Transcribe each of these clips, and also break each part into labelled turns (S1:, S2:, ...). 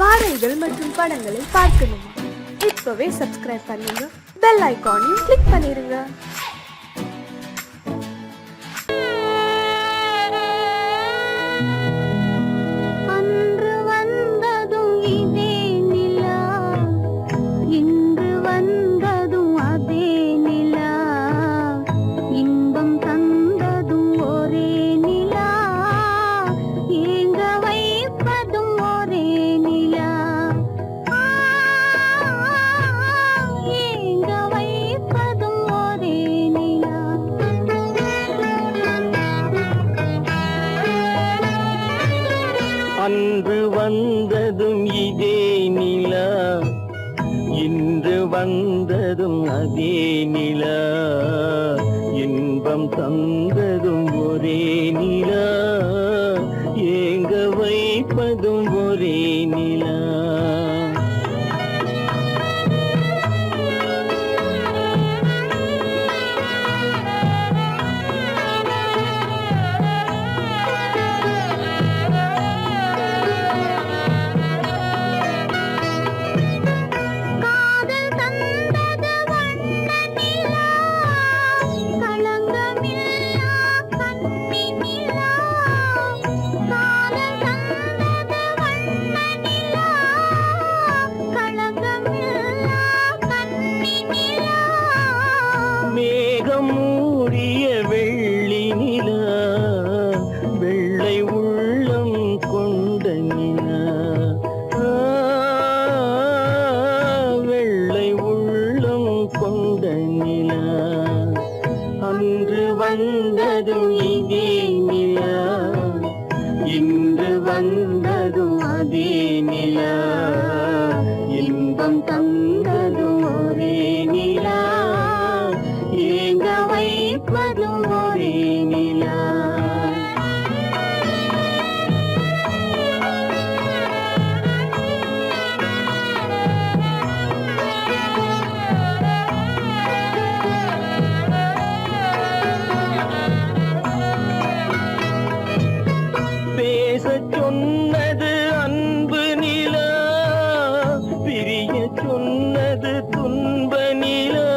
S1: பாடல்கள் மற்றும் படங்களை பார்க்கணுமா? இப்பவே சப்ஸ்கிரைப் பண்ணுங்க, பெல் ஐகானையும் கிளிக் பண்ணிருங்க.
S2: அன்று வந்ததும் இதே நிலா, இன்று வந்ததும் அதே நிலா, இன்பம் தந்ததும் ஒரே நிலா, ஏங்க வைப்பதும் ஒரே நிலா. மேகம் மூடிய வெள்ளி நிலா, வெள்ளை உள்ளம் கொண்ட நிலா, வெள்ளை உள்ளம் கொண்ட நிலா. அன்று வந்ததும் இதே நிலா, இன்று வந்ததும் அதே நிலா, இன்பம் தந்ததும் ஒரே நிலா, ஏங்க வைப்பதும் ஒரே நிலா. பேசச் சொன்னது அன்பு நிலா, பிரிய சொன்னது துன்ப நிலா.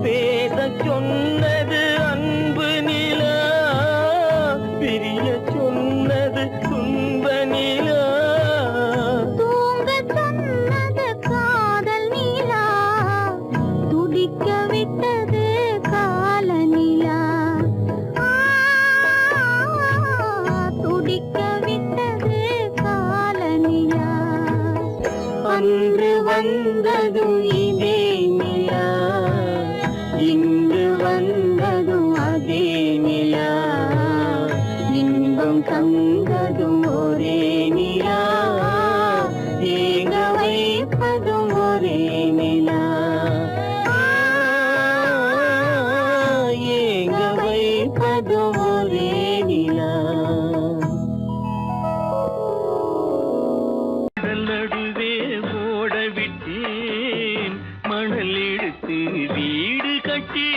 S2: பேசச் சொன்னது அன்பு நிலா, பிரிய சொன்னது துன்ப நிலா.
S3: தூங்கச் சொன்னது காதல் நிலா, துடிக்க விட்டது கால நிலா, துடிக்க விட்டது கால நிலா.
S2: அன்று வந்ததும் இதே நிலா, இன்று வந்ததும் அதே நிலா, இன்பம் தந்ததும் ஒரே நிலா, ஏங்க வைப்பதும் ஒரே நிலா, ஏங்க வைப்பதும் ஒரே நிலா. நடுவே ஓட விட்டேன் மணல் எடுத்து வீடு கட்டி,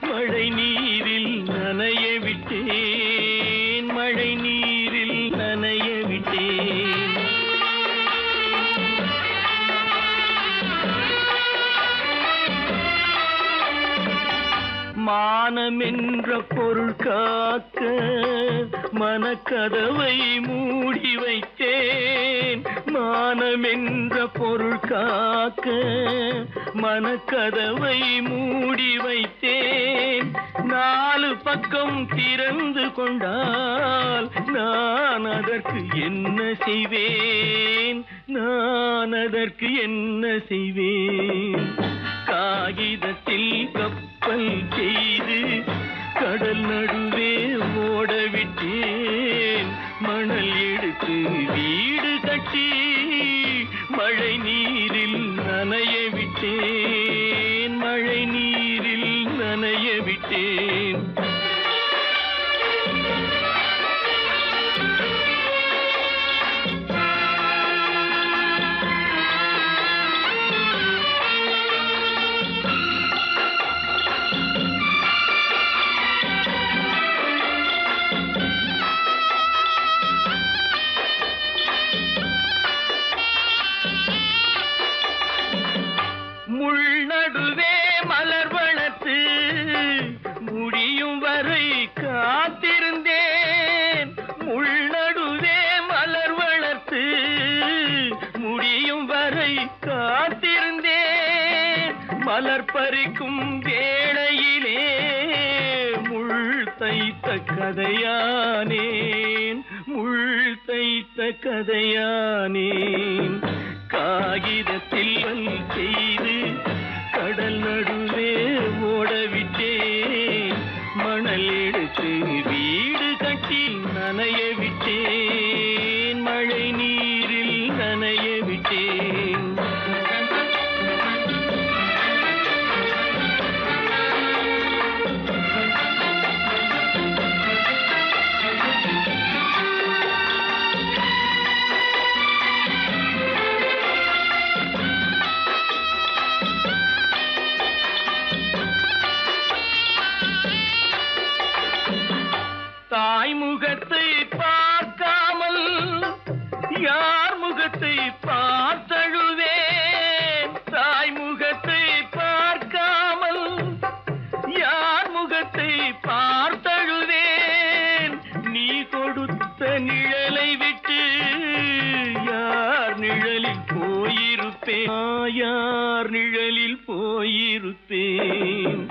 S2: மழை நீரில் நனைய விட்டேன், மழை நீரில் நனைய விட்டேன். மானம் என்ற பொருள் காக்க மனக்கதவை மூடி வைத்தேன், மானம் என்ற பொருள் காக்க மனக்கதவை மூடி வைத்தேன். நாலு பக்கம் திறந்து கொண்டால் நான் அதற்கு என்ன செய்வேன், நான் அதற்கு என்ன செய்வேன். காகிதத்தில் கப்பல் செய்து கடல் நடுவே ஓட விட்டேன், மணல் எடுத்து வீடு கட்டி மழை நீரில் நனைய விட்டேன், மழை நீரில் நனைய விட்டேன். மலர் பறிக்கும் வேளையிலே முள் தைத்த கதையானேன், முள் தைத்த கதையானேன். காகிதத்தில் செய்து கடல் நடுவே ஓடவிட்டேன், மணல் எடுத்து வீடு கட்டி நனைய விட்டேன், மழை நீரில் நனைய விட்டேன். தாய் முகத்தை பார்க்காமல் யார் முகத்தை பார்த்தழுவேன், தாய் முகத்தை பார்க்காமல் யார் முகத்தை பார்த்தழுவேன். நீ கொடுத்த நிழலை விட்டு யார் நிழலில் போயிருப்பேன், யார் நிழலில் போயிருப்பேன்.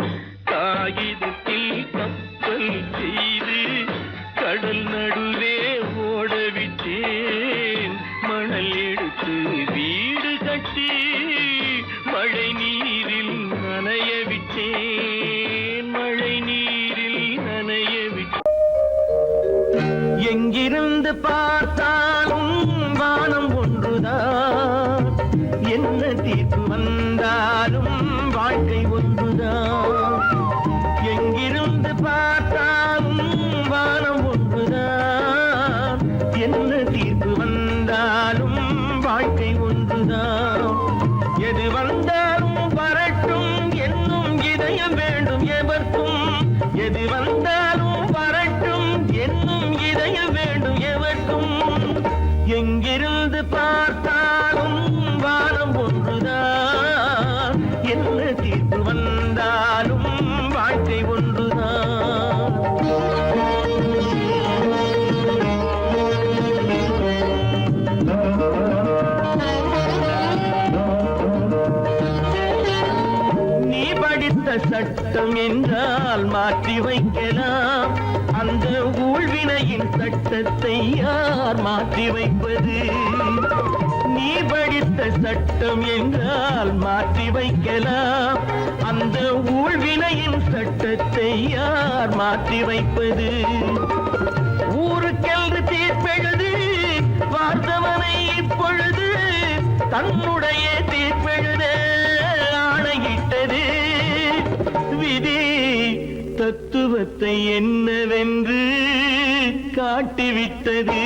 S2: காகிதத்தில் கப்பல் செய்து கடல் நடுவே ஓடவிட்டேன், மணல் எடுத்து வீடு கட்டி மழை நீரில் நனைய விட்டேன், மழை நீரில் நனைய விட்டேன். எங்கிருந்து பார்த்தாலும் வானம் ஒன்றுதான், என்ன தீர்ப்பு வந்தாலும் வாழ்க்கை ஒன்றுதான். எங்கிருந்து பார்த்தாலும் வானம் ஒன்றுதான், என்ன தீர்ப்பு வந்தாலும் வாழ்க்கை ஒன்றுதான். எது வந்தாலும் வரட்டும் என்னும் இதயம் வேண்டும் எவர்க்கும், எது வந்தாலும் வரட்டும் என்னும் இதயம் வேண்டும் எவர்க்கும். எங்கிருந்து பார்த்தாலும் வானம் ஒன்றுதான், என்ன தீர்ப்பு வந்தாலும் வாழ்க்கை ஒன்றுதான். நீ படித்த சட்டம் என்றால் மாற்றி வைக்கலாம், அந்த ஊழ்வினையின் சட்டத்தை யார் மாற்றி வைப்பது? நீ படித்த சட்டம் என்றால் மாற்றி வைக்கலாம், அந்த ஊழ்வினையின் சட்டத்தை யார் மாற்றி வைப்பது? ஊருக்கென்று தீர்ப்பெழுது பார்த்தவனை இப்பொழுது தன்னுடைய தீர்ப்பெழுத ஆணையிட்டது விதி. தத்துவத்தை என்னவென்று காட்டிவிட்டது.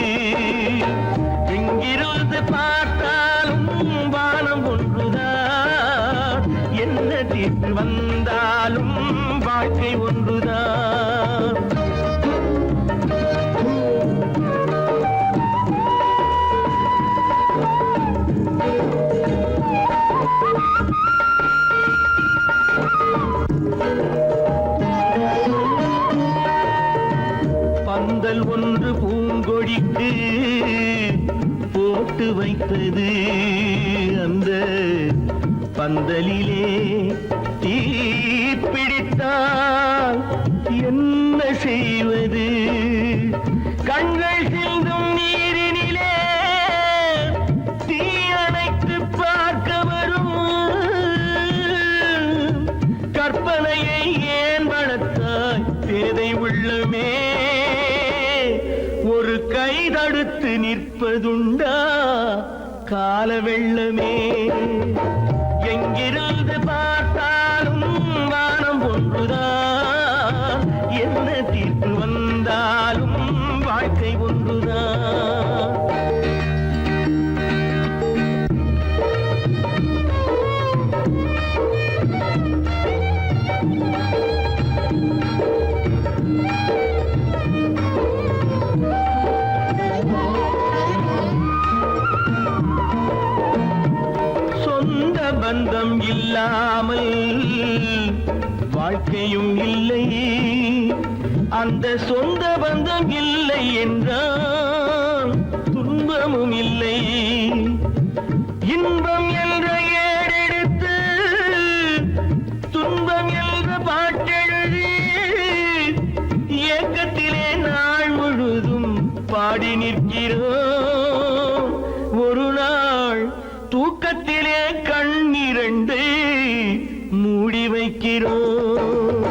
S2: எங்கிருந்து பார்த்தாலும் வானம் ஒன்றுதான், என்ன தீர்ப்பு வந்தாலும் வாழ்க்கை ஒன்றுதான். பந்தல் ஒன்று பூங்கொடிக்கு போட்டு வைத்தது, அந்த பந்தலிலே தீ பிடித்தால் என்ன செய்வது? கண்கள் சிந்தும் நீரினிலே தீ அணைத்து பார்க்க வரும் கற்பனையை ஏன் வளர்த்தாய் பேதை உள்ளமே? ஒரு கை தடுத்து நிற்பதுண்டா கால வெள்ளமே? எங்கிருந்து பார்த்தாலும் வானம் ஒன்றுதான், என்ன தீர்ப்பு வந்தாலும் வாழ்க்கை ஒன்றுதான். பந்தம் இல்லாமல் வாழ்க்கையும் இல்லை, அந்த சொந்த பந்தம் இல்லை என்றால் துன்பமும் இல்லை. இன்பம் என்ற ஏடெடுத்து தூக்கத்திலே கண்ணிரண்டு மூடி வைக்கிறோம்.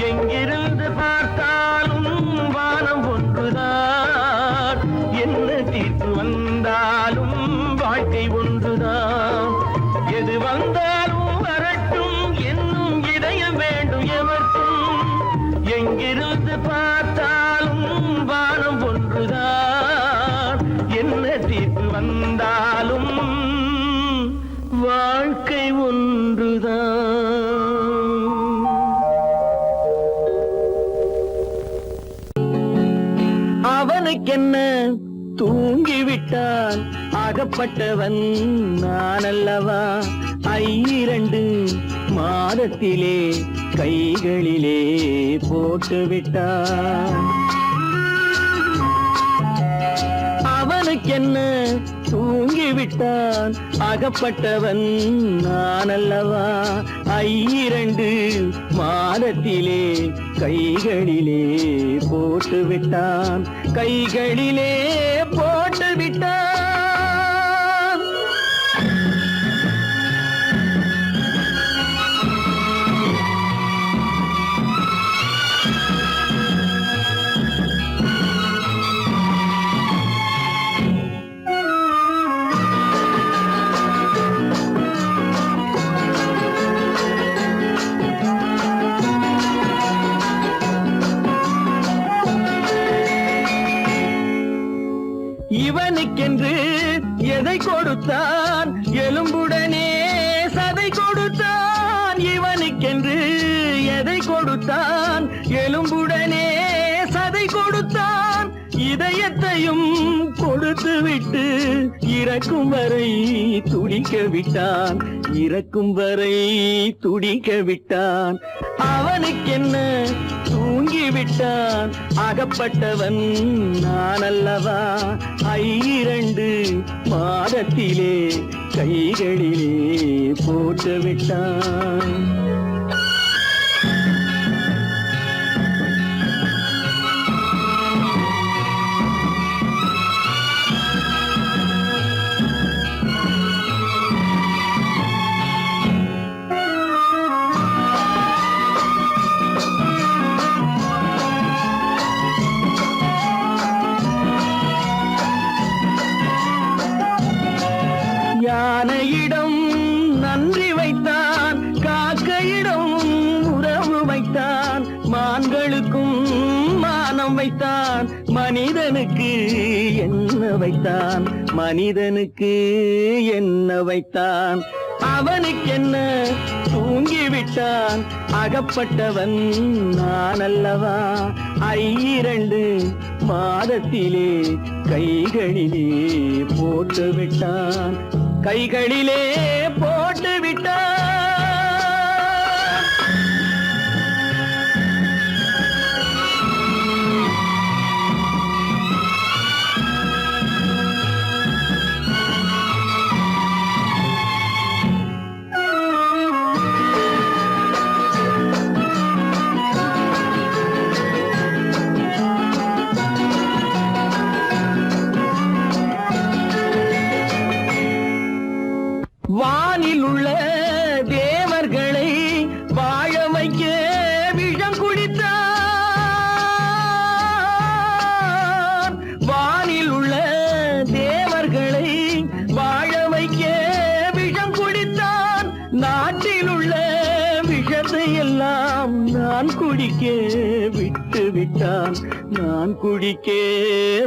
S2: எங்கிருந்து பார்த்தாலும் வானம் ஒன்றுதான், என்ன தீர்ப்பு வந்தாலும் வாழ்க்கை ஒன்றுதான். எது வந்தாலும் வரட்டும் என்னும் இதயம் வேண்டும் எவர்க்கும். எங்கிருந்து பார்த்தாலும் வானம் ஒன்றுதான், என்ன தீர்ப்பு வந்தாலும் வாழ்க்கை ஒன்றுதான். அவனுக்கென்ன தூங்கிவிட்டான், அகப்பட்டவன் நான் அல்லவா. 2 மாதத்திலே கைகளிலே போட்டுவிட்டான். அவனுக்கென்ன தூங்கிவிட்டான், அகப்பட்டவன் நான் அல்லவா. 2 மாதத்திலே கைகளிலே போட்டுவிட்டான், கைகளிலே போட்டுவிட்டான். இவனுக்கென்று எதை கொடுத்தான், எலும்புடனே சதை கொடுத்தான். இவனுக்கென்று எதை கொடுத்தான், எலும்புடனே சதை கொடுத்தான். இதயத்தையும் கொடுத்து விட்டு இறக்கும் வரை துடிக்க விட்டான், இறக்கும் வரை துடிக்க விட்டான். அவனுக்கென்ன தூங்கிவிட்டான், அகப்பட்டவன் நான் அல்லவா. 2 மாதத்திலே கைகளிலே போட்டுவிட்டான். யானையிடம் நன்றி வைத்தான், காக்கையிடம் உறவு வைத்தான். மான்களுக்கும் மானம் வைத்தான், மனிதனுக்கு என்ன வைத்தான், மனிதனுக்கு என்ன வைத்தான். அவனுக்கென்ன தூங்கிவிட்டான், அகப்பட்டவன் நான் அல்லவா. 2 மாதத்திலே கைகளிலே போட்டுவிட்டான், கைகளிலே போட்டுவிட்டான். வானில் உள்ள தேவர்களை வாழ வைக்க விஷம் குடித்தான். வானில் உள்ள தேவர்களை வாழ வைக்க விஷம் குடித்தான். நாட்டில் உள்ள விஷத்தை எல்லாம் நான் குடிக்க விட்டு விட்டான், நான் குடிக்க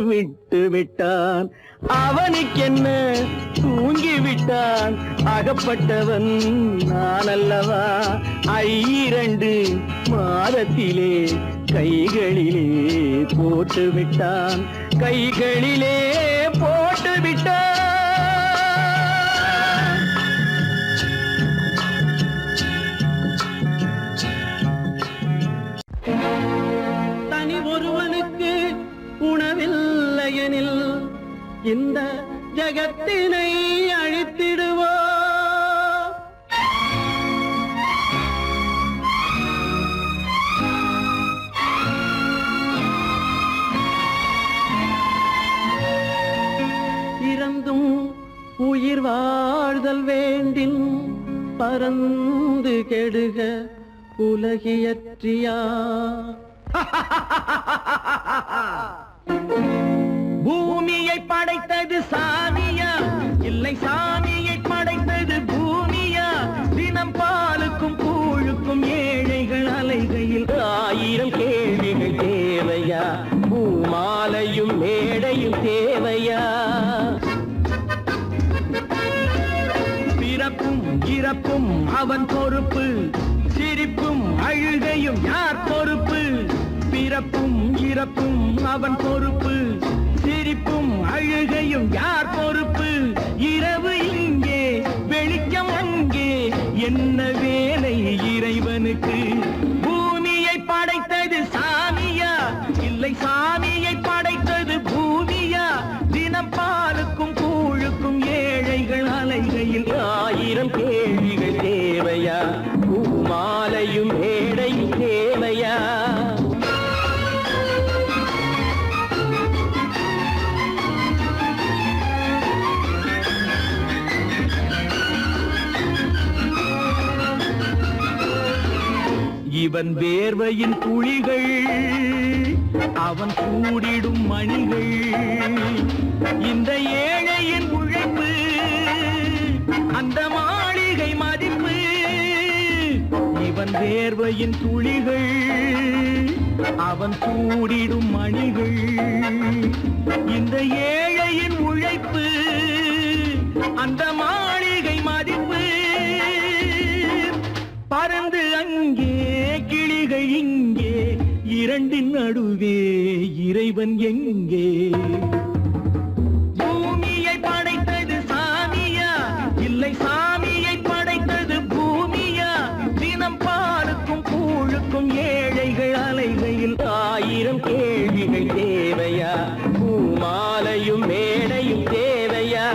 S2: விட்டு விட்டான். அவனுக்கென்ன தூங்கிவிட்டான், அகப்பட்டவன் நான் அல்லவா. 2 மாதத்திலே கைகளிலே போட்டுவிட்டான், கைகளிலே போட்டுவிட்டான். தனி ஒருவனுக்கு உணவில்லையெனில் இந்த ஜகத்தினை அழித்திடுவோ. இறந்தும் உயிர் வாழ்தல் வேண்டின் பறந்து கெடுக உலகியற்றியா பூமியை படைத்தது சாமியா இல்லை சாமியை படைத்தது பூமியா தினம் பாலுக்கும் கூழுக்கும் ஏழைகள் அலைகையில் ஆயிரம் கேள்விகள் தேவையா பூமாலையும் மேடையும் தேவையா பிறப்பும் இறப்பும் அவன் பொறுப்பு சிரிப்பும் அழுகையும் யார் பொறுப்பு பிறப்பும் இறப்பும் அவன் பொறுப்பு சிரிப்பும் அழுகையும் யார் பொறுப்பு இரவு இங்கே வெளிச்சம் அங்கே என்ன வேலை இறைவனுக்கு பூமியை படைத்தது சாமியா இல்லை சாமியை படைத்தது பூமியா தினம் பாலுக்கும் கூழுக்கும் ஏழைகள் அலைகையில் ஆயிரம் கேள்விகள் தேவையா பூமாலையும் மேடையும் தேவையா இவன் வேர்வையின் துளிகள் அவன் கூடிடும் மணிகள் இந்த ஏழையின் உழைப்பு அந்த மாளிகை மதிப்பு இவன் வேர்வையின் துளிகள் அவன் கூடிடும் மணிகள் இந்த ஏழையின் உழைப்பு அந்த மாளிகை மதிப்பு பறந்து அங்கே கிளிகள் இங்கே இரண்டின் நடுவே இறைவன் எங்கே பூமியை படைத்தது சாமியா இல்லை சாமியை படைத்தது பூமியா தினம் பாலுக்கும் கூழுக்கும் ஏழைகள் அலைகையில் ஆயிரம் கேள்விகள் தேவையா பூமாலையும் மேடையும் தேவையா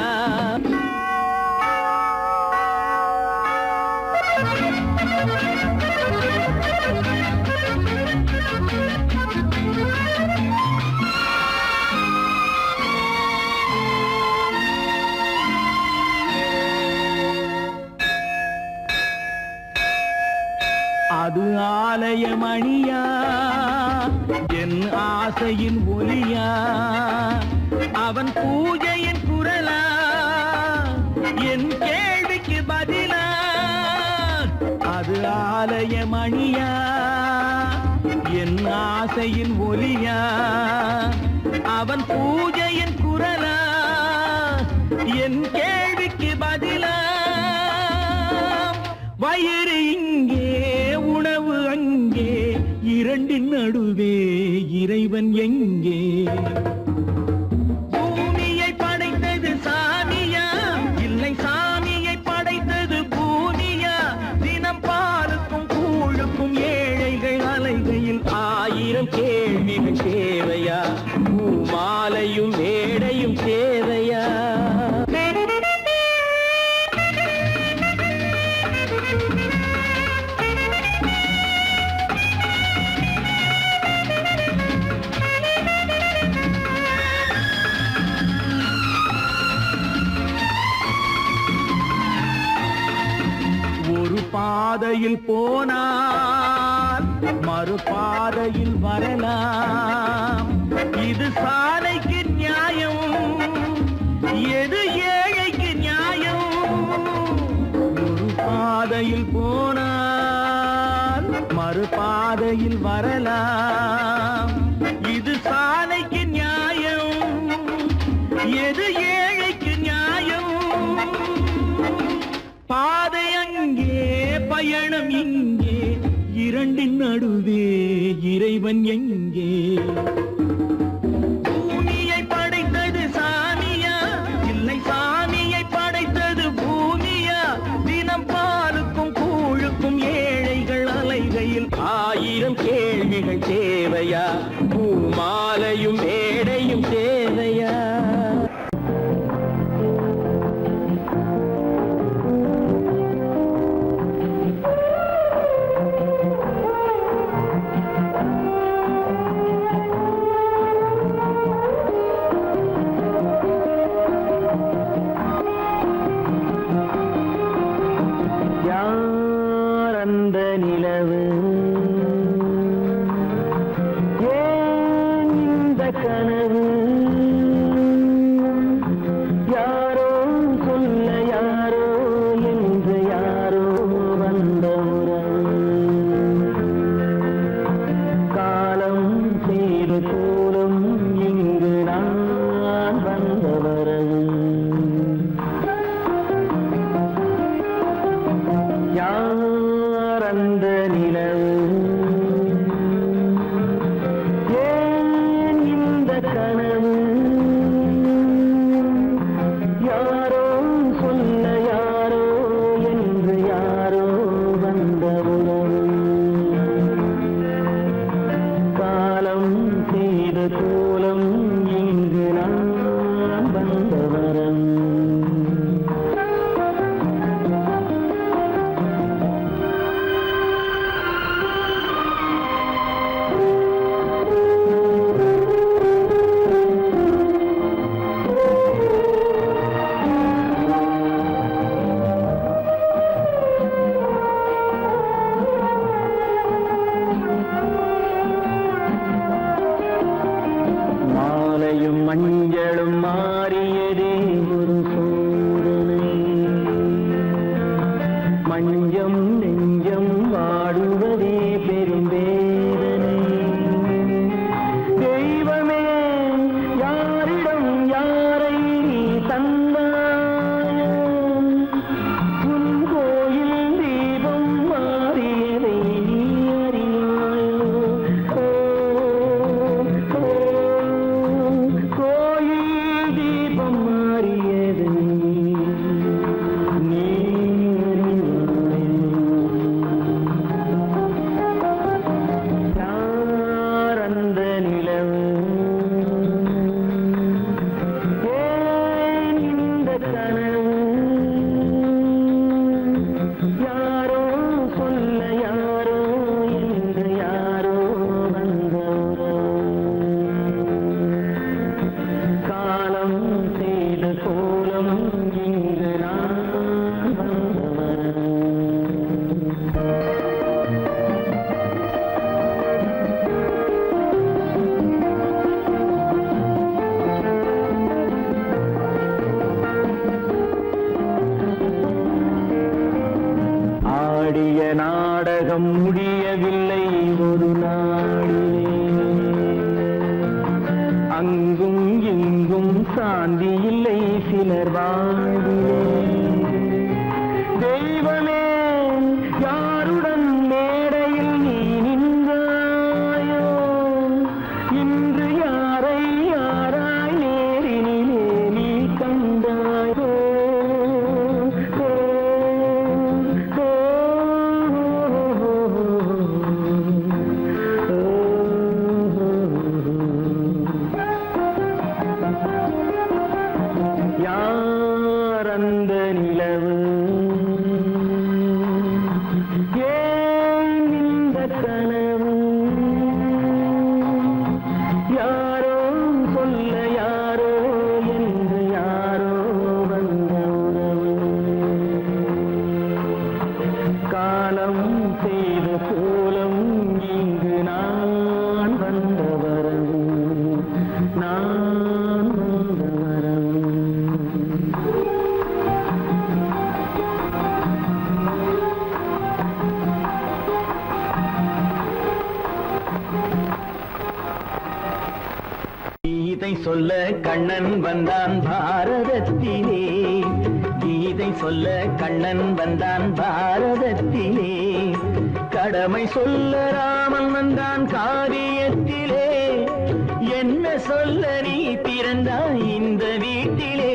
S2: அது ஆலயமணியா என் ஆசையின் ஒலியா அவன் பூஜையின் குரலா என் கேள்விக்கு பதிலா அது ஆலயமணியா என் ஆசையின் ஒலியா அவன் பூஜையின் குரலா என் கேள்விக்கு பதிலா வயிறு இங்கே உணவு அங்கே இரண்டின் நடுவே இறைவன் எங்கே பூமியை படைத்தது சாமியா இல்லை சாமியை படைத்தது பூமியா தினம் பாலுக்கும் கூழுக்கும் ஏழைகள் அலைகையில் ஆயிரம் கேள்விகள் தேவையா பூமாலையும் மேடையும் தேவையா பாதையில் போனால் மறுபாதையில் வரலாம் இது சாலைக்கு நியாயம் எது ஏழைக்கு நியாயம் ஒரு பாதையில் போனால் மறுபாதையில் வரலாம் இது சாலைக்கு நியாயம் எது ஏழைக்கு நியாயம் பாதை அங்கே பயணம் இங்கே இரண்டின் நடுவே இறைவன் எங்கே பூமியை படைத்தது சாமியா இல்லை சாமியை படைத்தது பூமியா தினம் பாலுக்கும் கூழுக்கும் ஏழைகள் அலைகையில் ஆயிரம் கேள்விகள் தேவையா பூமாலையும் மேடையும் தேவையா மஞ்சம் நெஞ்சம் வாடுவதே பெரும் வேதனை. தெய்வமே யாரிடம் யாரை நீ தந்தாயோ, உன் கோயில் தீபம் மாறியதை நீ அறியாயோ. கோயில் தீபம் மாறியதை நீ நாடகம் முடியவில்லை ஒரு நாளிலே, அங்கும் இங்கும் சாந்தி இல்லை சிலர் வாழ்விலே. தெய்வமே யாருடன் மேடையில் நீ நின்றாயோ, இன்று யாரை யாராய் நேரினிலே நீ கண்டாயோ. அந்த நிலவு ஏன் இந்த கனவு, யாரோ சொல்ல யாரோ என்று யாரோ வந்த உறவு. காலம் செய்த கோலம் இங்கு நான் வந்த வரவு, நான் வந்த வரவு. கீதை சொல்ல கண்ணன் வந்தான் பாரதத்திலே, கீதை சொல்ல கண்ணன் வந்தான் பாரதத்திலே. கடமை சொல்ல ராமன் வந்தான் காரியத்திலே, என்ன சொல்ல நீ பிறந்தாய் இந்த வீட்டிலே.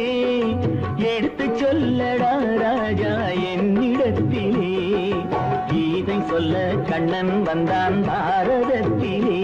S2: எடுத்து சொல்லடா ராஜா என்னிடத்திலே, கீதை சொல்ல கண்ணன் வந்தான் பாரதத்திலே.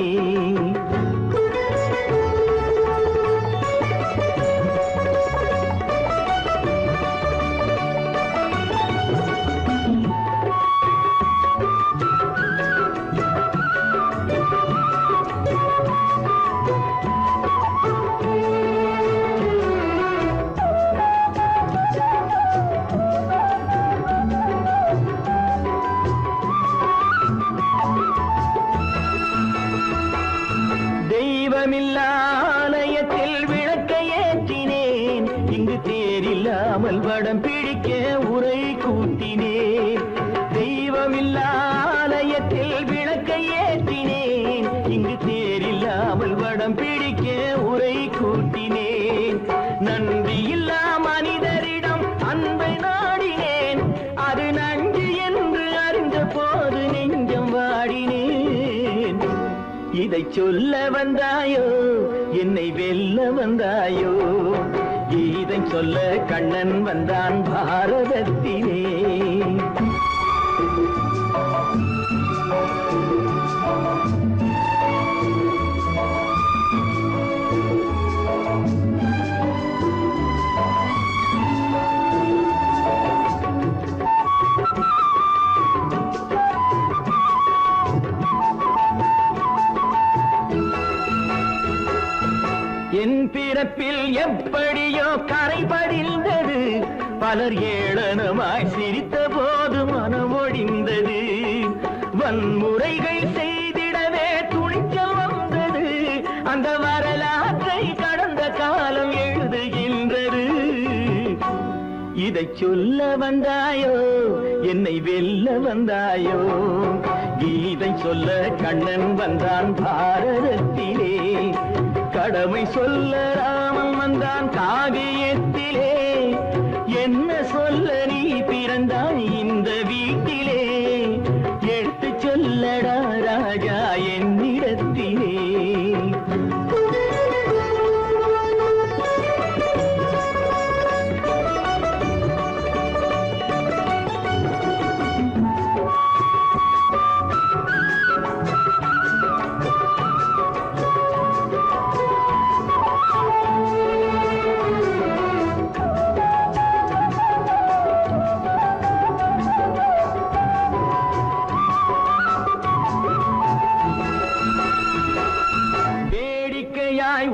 S2: தெய்வமில்லாலயத்தில் விளக்கை ஏற்றினேன், இங்கு தேரில்லாமல் வடம் பிடிக்க உரை கூட்டினேன். தெய்வமில்லாலயத்தில் விளக்கை ஏற்றினேன், இங்கு தேரில்லாமல் வடம் பிடிக்க உரை கூட்டினேன். நன்றி இல்லா மனிதரிடம் அன்பை நாடினேன், அது நன்றி என்று அறிந்த போது நெஞ்சம் வாடினேன். இதை சொல்ல வந்தாயோ என்னை வெல்ல வந்தாயோ, கீதை சொல்ல கண்ணன் வந்தான் பாரதத்திலே. என் பிறப்பில் எப்படியோ கரை படிந்தது, பலர் ஏளனமாய் சிரித்த போது மனமொழிந்தது. வன்முறைகள் செய்திடவே துணிச்சல் வந்தது, அந்த வரலாற்றை கடந்த காலம் எழுதுகின்றது. இதை சொல்ல வந்தாயோ என்னை வெல்ல வந்தாயோ கீதை சொல்ல கண்ணன் வந்தான் பாரதத்திலே கடமை சொல்ல ராமன் வந்தான் காவியத்திலே என்ன சொல்ல நீ பிறந்தாய் இந்த வீட்டிலே எடுத்து சொல்லடா ராஜா என்னிடத்திலே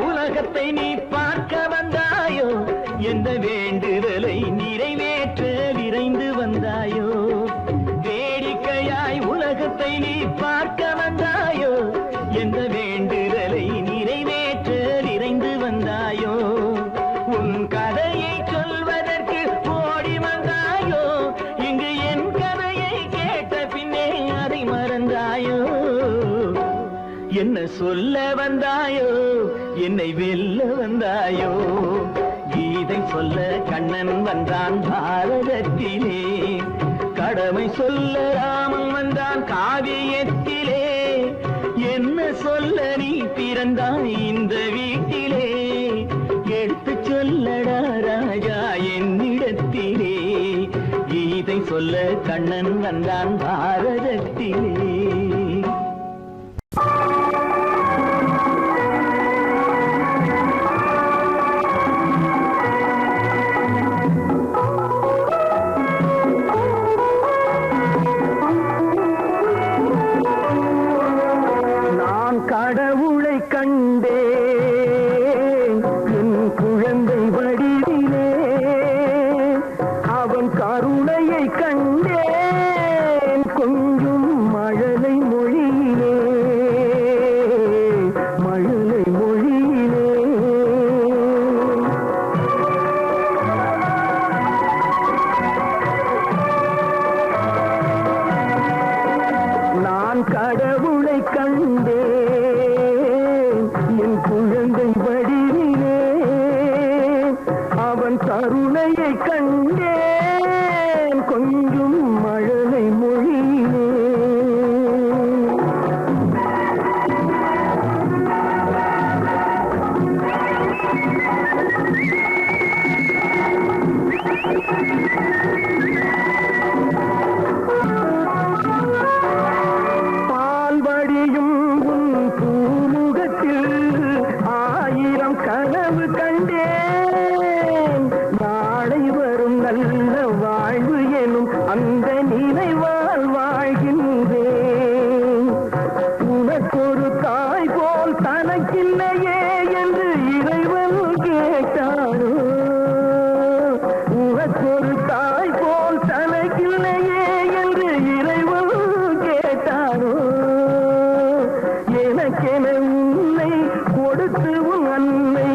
S2: உலகத்தை நீ பார்க்க வந்தாயோ எந்த வேண்டுதலை நிறைவேற்ற விரைந்து வந்தாயோ வேடிக்கையாய் உலகத்தை நீ பார்க்க வந்தாயோ எந்த வேண்டுதலை நிறைவேற்ற விரைந்து வந்தாயோ உன் கதையை சொல்வதற்கு ஓடி வந்தாயோ இங்கு என் கதையை கேட்ட பின்னே அதை மறந்தாயோ என்ன சொல்ல வந்தாயோ என்னை வெல்ல வந்தாயோ கீதை சொல்ல கண்ணன் வந்தான் பாரதத்திலே கடமை சொல்ல ராமன் வந்தான் காவியத்திலே என்ன சொல்ல நீ பிறந்தாய் இந்த வீட்டிலே எடுத்து சொல்லடா ராஜா என்னிடத்திலே கீதை சொல்ல கண்ணன் வந்தான் பாரதத்திலே கடவுளை கண்டே என் குழந்தை வடிவிலே அவன் கருணையை கண்டேன் கொஞ்சம் மழலை மொழியிலே மழலை மொழியிலே நான் கடவுளை கண்டே என் குழந்தை வடிவிலே அவன் கருணையை கண்டேன் கொஞ்சம் மழலை மொழியிலே பால்வடியும் உன் பூமுகத்தில் ஆயிரம் கனவு கண்டேன் நாளை வரும் நல்ல வாழ்வு எனும் அந்த நினைவால் வாழ்கின்றேன் உனக்கொரு தாய் போல் தனக்கில்லையே என்று இறைவன் கேட்டானோ உனக்கொரு தாய் போல் தனக்கில்லையே என்று இறைவன் கேட்டானோ எனக்கென உன்னை கொடுத்து உன் அன்னை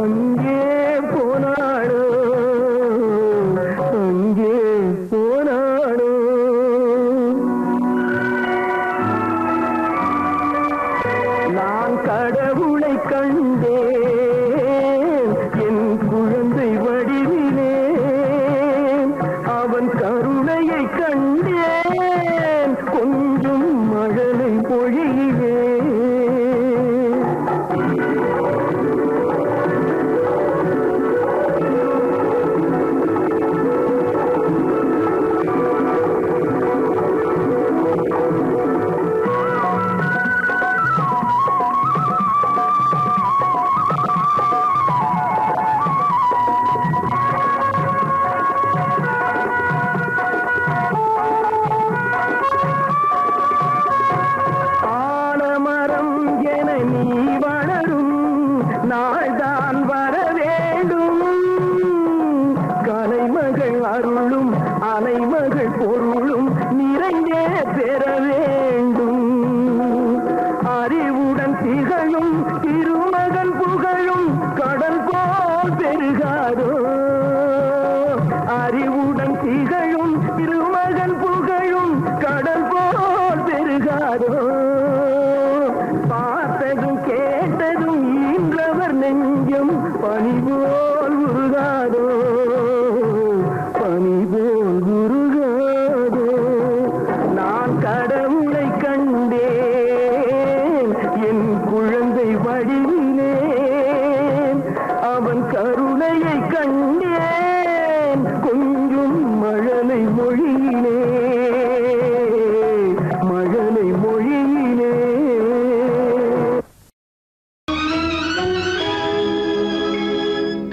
S2: அங்கே போனாடோ அங்கே போனாடோ நான் கடவுளை கண்டேன் என் குழந்தை வடிவிலே அவன் கருணையை கண்டேன் கொஞ்சம் மழலை பொழியிலே ஆலமரம் என நீ வளரும் நாள்தான் வர வேண்டும் கலைமகள் அருளும் அலைமகள் பொருளும் நிறைந்தே பெற வேண்டும் அறிவுடன் திகழும் திருமகன் புகழும் கடல் போல் பெருகாதோ அறிவு திகழும் திருமகன் புகழும் கடல் போல் பெருகாதோ பார்த்ததும் கேட்டதும் ஈன்றவர் நெஞ்சம் பனி போல் உருகாதோ பனி போல் உருகாதோ நான் கடவுளை கண்டேன் என் குழந்தை வடிவிலே அவன் கருணையை கண்டேன் கொஞ்சம் மழலை மொழியிலே மழலை மொழியிலே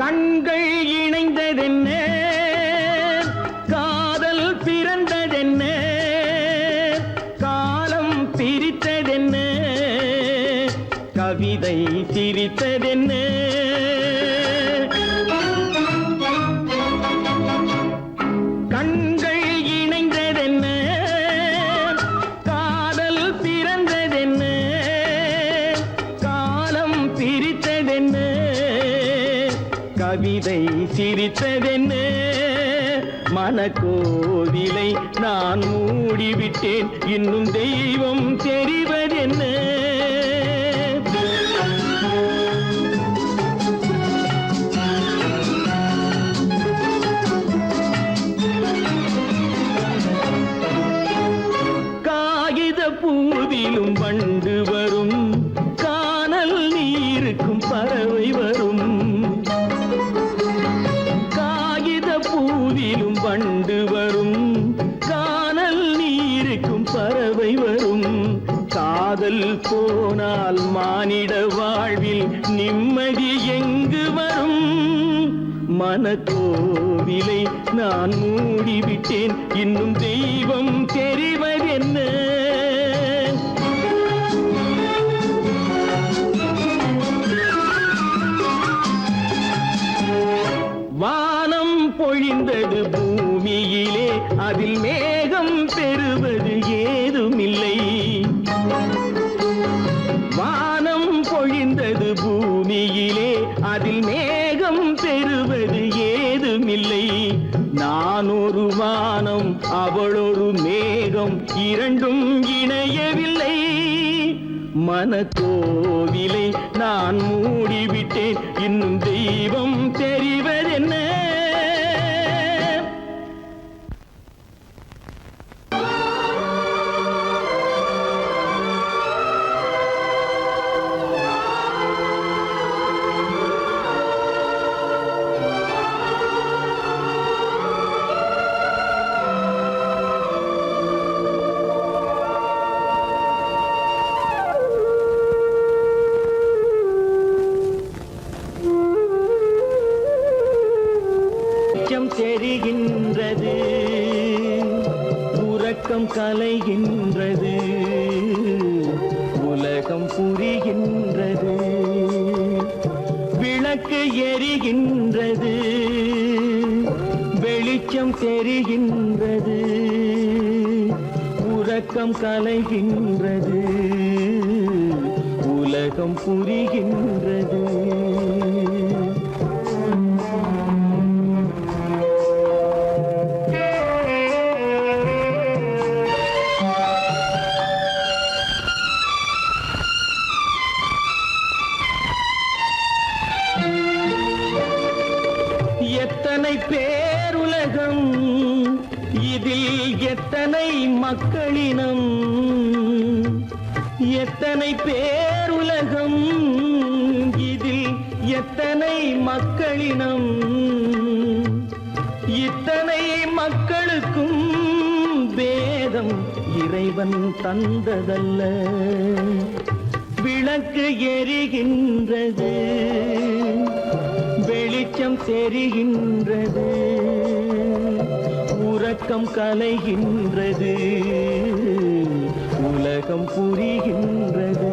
S2: கண்கள் இணைந்ததென்ன காதல் பிறந்ததென்ன காலம் பிரித்ததென்ன கவிதை சிரித்ததென்ன கண்கள் இணைந்ததென்ன காதல் பிறந்ததென்ன காலம் பிரித்ததென்ன கவிதை சிரித்ததென்ன மனக்கோவிலை நான் மூடிவிட்டேன் இன்னும் தெய்வம் தெரிவதென்ன காகித பூவிலும் வண்டு வரும் கானல் நீருக்கும் பறவை வரும் காகித பூவிலும் வண்டு வரும் கானல் நீருக்கும் பறவை வரும் காதல் போனால் மானிட வாழ்வில் நிம்மதி எங்கு வரும் மனக்கோவிலை நான் மூடிவிட்டேன் இன்னும் தெய்வம் தெரிவதென்ன வானம் பொழிந்தது பூமியிலே அதில் மேகம் பெறுவது ஏதுமில்லை வானம் பொழிந்தது பூமியிலே அதில் மேகம் பெறுவது ஏதுமில்லை நான் ஒரு வானம் அவளொரு மேகம் இரண்டும் இணையவில்லை மனக்கோவிலை நான் மூடிவிட்டேன் இன்னும் தெய்வம் தெரிவதென்ன தெரிகின்றது உறக்கம் கலைகின்றது உலகம் புரிகின்றது விளக்கு எரிகின்றது வெளிச்சம் தெரிகின்றது உறக்கம் கலைகின்றது உலகம் புரிகின்றது எத்தனை பேருலகம் இதில் எத்தனை மக்களினம் எத்தனை பேருலகம் இதில் எத்தனை மக்களினம் இத்தனை மக்களுக்கும் வேதம் இறைவன் தந்ததல்ல விளக்கு எரிகின்றது வெளிச்சம் தெரிகின்றது உறக்கம் கலைகின்றது உலகம் புரிகின்றது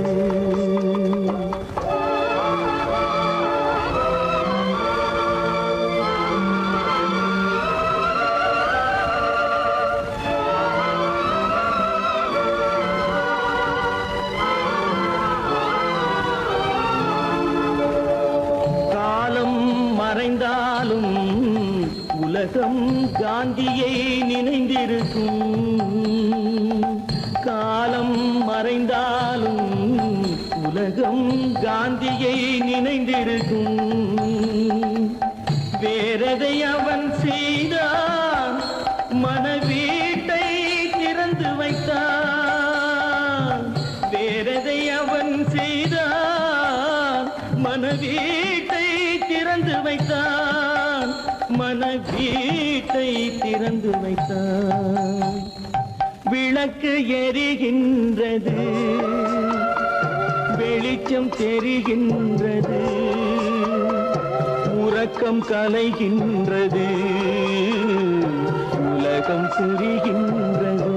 S2: மறைந்தாலும் உலகம் காலி காந்தியை நினைந்திருக்கும். காலம் மறைந்தாலும் உலகம் காந்தியை நினைந்திருக்கும். வேறதை அவன் செய்தான், மனவீட்டை திறந்து வைத்தான். வேறதை அவன் செய்தான், மனவீட்டை திறந்து வைத்தான். மனவீட்டை திறந்து வைத்தான். விளக்கு எரிகின்றது, வெளிச்சம் தெரிகின்றது, உறக்கம் கலைகின்றது, உலகம் புரிகின்றது.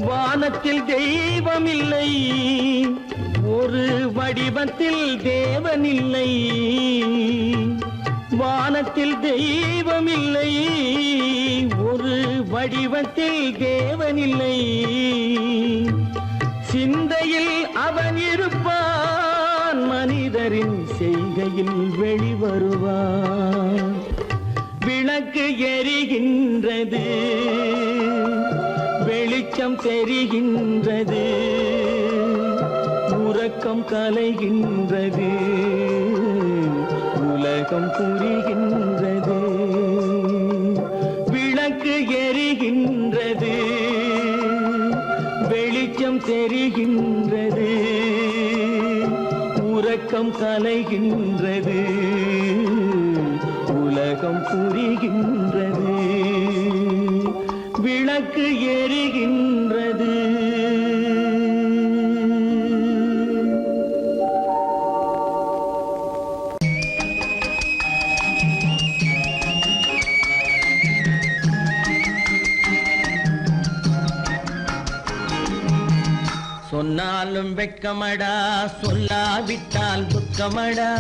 S2: வானத்தில் தெய்வமில்லை, ஒரு வடிவத்தில் தேவனில்லை. வானத்தில் தெய்வமில்லை, ஒரு வடிவத்தில் தேவனில்லை. சிந்தையில் அவன் இருப்பான், மனிதரின் செய்கையில் வெளிவருவான். விளக்கு எரிகின்றது, வெளிச்சம் தெரிகின்றது, உறக்கம் கலைகின்றது, உலகம் புரிகின்றது. விளக்கு எரிகின்றது, வெளிச்சம் தெரிகின்றது, உறக்கம் கலைகின்றது, உலகம் புரிகின்றது. விளக்கு எரிகின்றது.
S4: சொன்னாலும் வெட்கமடா, சொல்லாவிட்டால் துக்கமடா.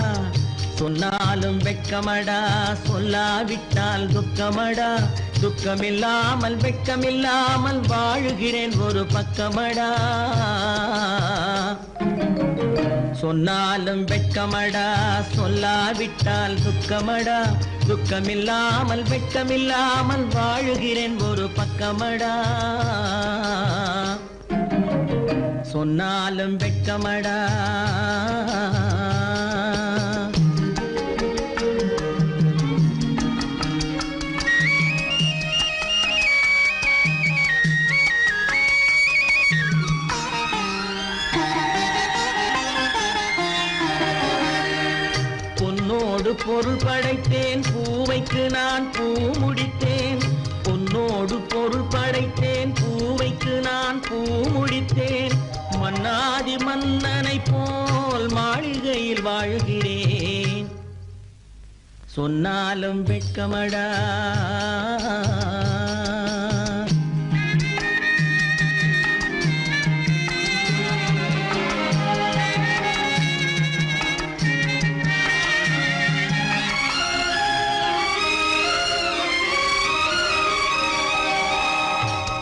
S4: சொன்னாலும் வெட்கமடா, சொல்லாவிட்டால் துக்கமடா. துக்கமில்லாமல் வெட்கமில்லாமல் வாழுகிறேன் ஒரு பக்கமடா. சொன்னாலும் வெட்கமடா, சொல்லாவிட்டால் துக்கமடா. துக்கமில்லாமல் வெட்கமில்லாமல் வாழுகிறேன் ஒரு பக்கமடா. சொன்னாலும் வெட்கமடா. பொன்னோடு பொருள் படைத்தேன், பூவைக்கு நான் பூ முடித்தேன். பொன்னோடு பொருள் படைத்தேன், பூவைக்கு நான் பூ முடித்தேன். மன்னாதி மன்னனை போல் மாளிகையில் வாழ்கிறேன். சொன்னாலும் வெட்கமடா.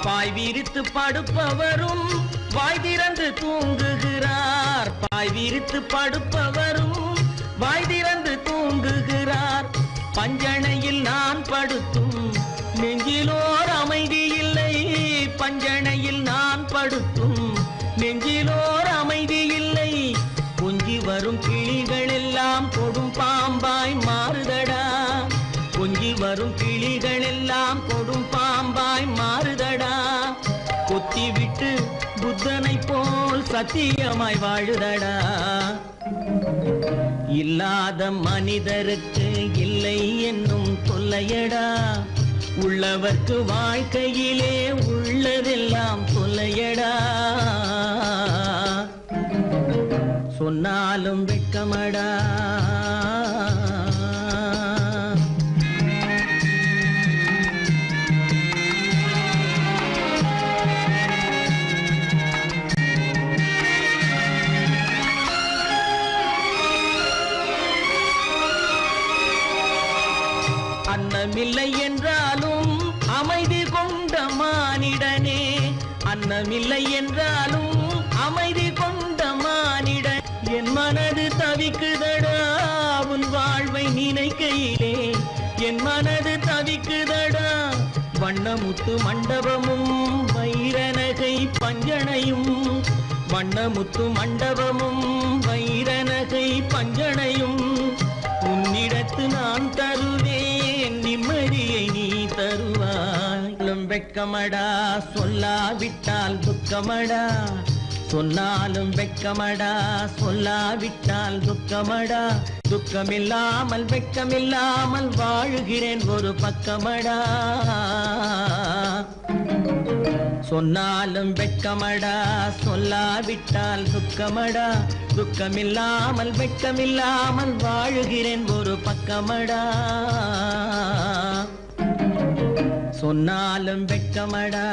S4: பாய் விரித்து படுப்பவரும் வாய் திறந்து தூங்குகிறார். பாய் விரித்து படுப்பவரும் வாய் திறந்து தூங்குகிறார். பஞ்சணையில் நான் படுத்தும் நெஞ்சிலோர் அமைதி இல்லை. பஞ்சணையில் நான் படுத்தும் நெஞ்சிலோர் அமைதி இல்லை. கொஞ்சி வரும் கிளிகள் எல்லாம் கொடும் பாம்பாய் மாறுதடா. கொஞ்சி வரும் கிளிகள் எல்லாம் கொடும் பாம்பாய் மாறுதடா. கொத்தி விட்டு புத்தனை போல் சத்தியமாய் வாழுதடா. இல்லாத மனிதருக்கு இல்லை என்னும் தொல்லையடா. உள்ளவர்க்கு வாழ்க்கையிலே உள்ளதெல்லாம் தொல்லையடா. சொன்னாலும் வெட்கமடா. அன்னமில்லை என்றாலும் அமைதி கொண்ட மானிடனே, அன்னமில்லை என்றாலும் அமைதி கொண்ட மானிடன். என் மனது தவிக்குதடா உன் வாழ்வை நினைக்கையிலே, என் மனது தவிக்குதடா. வண்ணமுத்து மண்டபமும் வைரநகை பஞ்சனையும், வண்ணமுத்து மண்டபமும் வைரநகை பஞ்சனையும் உன்னிடத்து நான் தருவேன், நிம்மதியை நீ தருவாய். வெட்கமடா சொல்லாவிட்டால் துக்கமடா, சொன்னாலும் வெட்கமடா சொல்லாவிட்டால் துக்கமடா. துக்கமில்லாமல் வெட்கமில்லாமல் வாழுகிறேன் ஒரு பக்கமடா. சொன்னாலும் வெட்கமடா சொல்லாவிட்டால் துக்கமடா. துக்கமில்லாமல் வெட்கமில்லாமல் வாழுகிறேன் ஒரு பக்கமடா. சொன்னாலும் வெட்கமடா